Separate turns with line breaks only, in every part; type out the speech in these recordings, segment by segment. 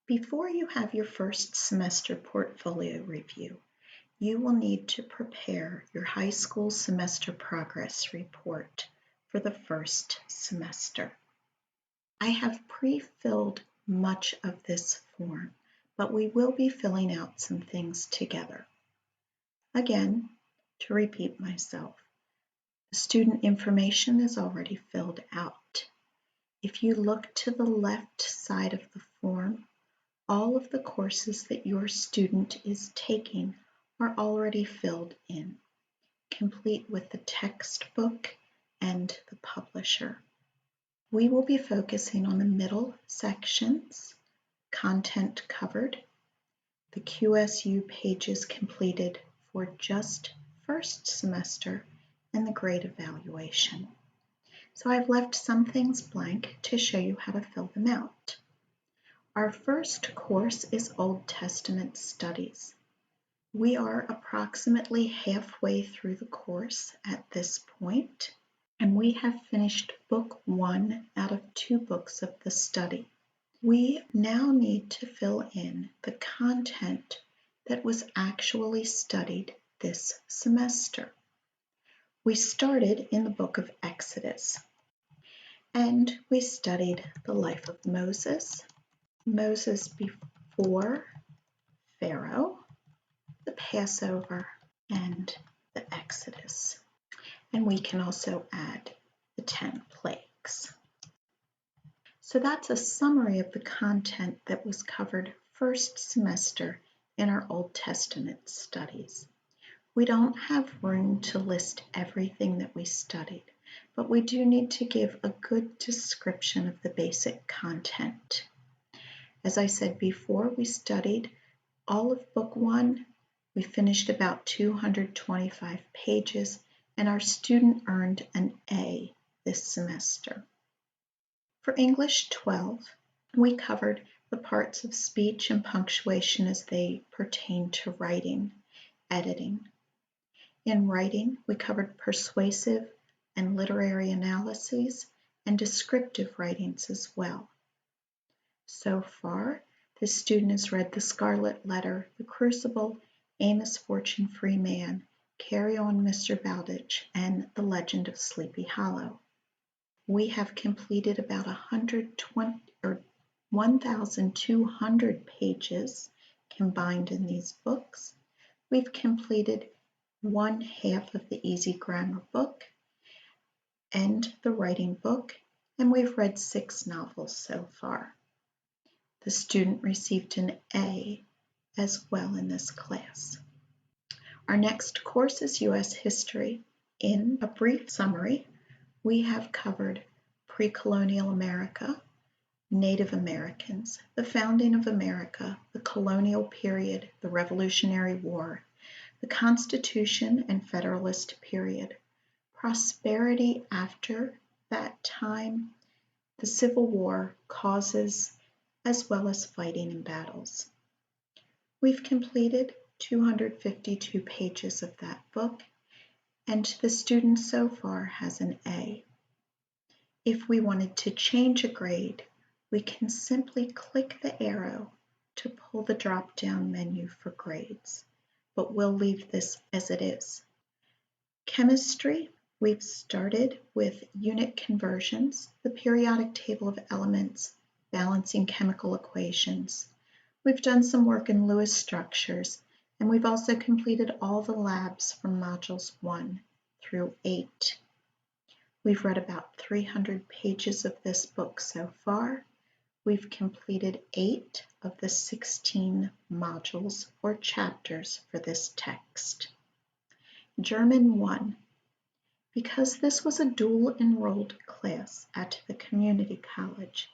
Before you have your first semester portfolio review, you will need to prepare your high school semester progress report for the first semester. I have pre-filled much of this form, but we will be filling out some things together. Again, to repeat myself, the student information is already filled out. If you look to the left side of the form, all of the courses that your student is taking are already filled in, complete with the textbook and the publisher. We will be focusing on the middle sections, content covered, the QSU pages completed for just first semester, and the grade evaluation. So I've left some things blank to show you how to fill them out. Our first course is Old Testament Studies. We are approximately halfway through the course at this point, and we have finished book 1 out of 2 books of the study. We now need to fill in the content that was actually studied this semester. We started in the book of Exodus, and we studied the life of Moses before Pharaoh, the Passover, and the Exodus. And we can also add the 10 plagues. So that's a summary of the content that was covered first semester in our Old Testament studies. We don't have room to list everything that we studied, but we do need to give a good description of the basic content. As I said before, we studied all of book 1. We finished about 225 pages, and our student earned an A this semester. For English 12, we covered the parts of speech and punctuation as they pertain to writing, editing. In writing, we covered persuasive and literary analyses and descriptive writings as well. So far, the student has read The Scarlet Letter, The Crucible, Amos Fortune Free Man, Carry On Mr. Bowditch, and The Legend of Sleepy Hollow. We have completed about 1,200 pages combined in these books. We've completed 1/2 of the Easy Grammar book and the writing book, and we've read 6 novels so far. The student received an A as well in this class. Our next course is U.S. History. In a brief summary, we have covered pre-colonial America, Native Americans, the founding of America, the colonial period, the Revolutionary War, the Constitution and Federalist period, prosperity after that time, the Civil War, causes, as well as fighting and battles. We've completed 252 pages of that book, and the student so far has an A. If we wanted to change a grade, we can simply click the arrow to pull the drop-down menu for grades, but we'll leave this as it is. Chemistry, we've started with unit conversions, the periodic table of elements, balancing chemical equations. We've done some work in Lewis structures, and we've also completed all the labs from modules 1 through 8. We've read about 300 pages of this book so far. We've completed 8 of the 16 modules or chapters for this text. German 1. Because this was a dual enrolled class at the community college,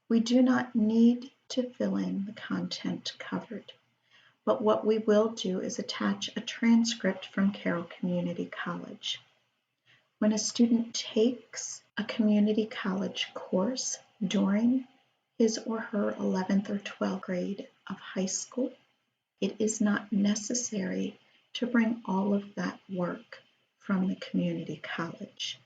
we do not need to fill in the content covered, but what we will do is attach a transcript from Carroll Community College. When a student takes a community college course during his or her 11th or 12th grade of high school, it is not necessary to bring all of that work from the community college.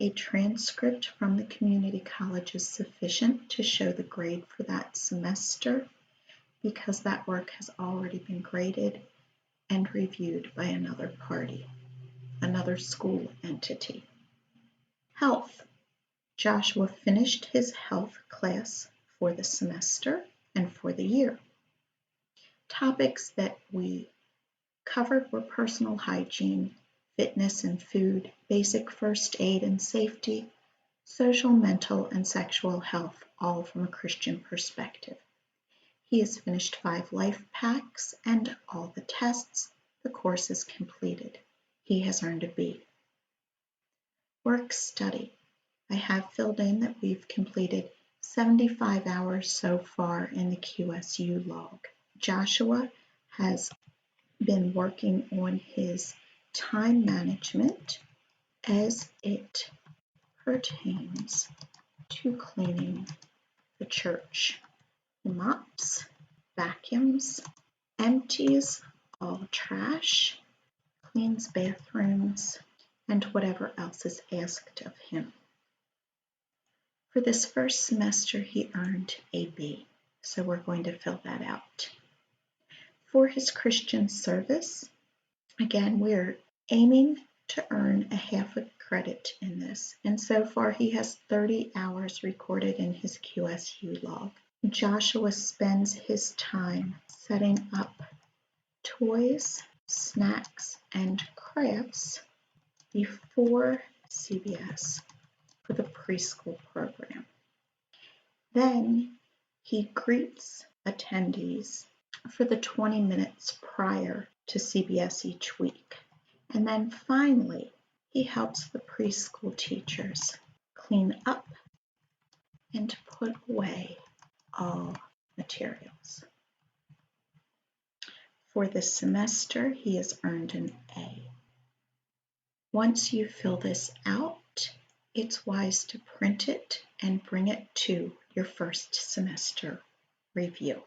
A transcript from the community college is sufficient to show the grade for that semester because that work has already been graded and reviewed by another party, another school entity. Health. Joshua finished his health class for the semester and for the year. Topics that we covered were personal hygiene, fitness and food, basic first aid and safety, social, mental, and sexual health, all from a Christian perspective. He has finished 5 life packs and all the tests. The course is completed. He has earned a B. Work study. I have filled in that we've completed 75 hours so far in the QSU log. Joshua has been working on his time management as it pertains to cleaning the church. He mops, vacuums, empties all trash, cleans bathrooms, and whatever else is asked of him. For this first semester, he earned a B, so we're going to fill that out. For his Christian service, again, we're aiming to earn a half a credit in this, and so far he has 30 hours recorded in his QSU log. Joshua spends his time setting up toys, snacks, and crafts before CBS for the preschool program. Then he greets attendees for the 20 minutes prior to CBS each week. And then finally, he helps the preschool teachers clean up and put away all materials. For this semester, he has earned an A. Once you fill this out, it's wise to print it and bring it to your first semester review.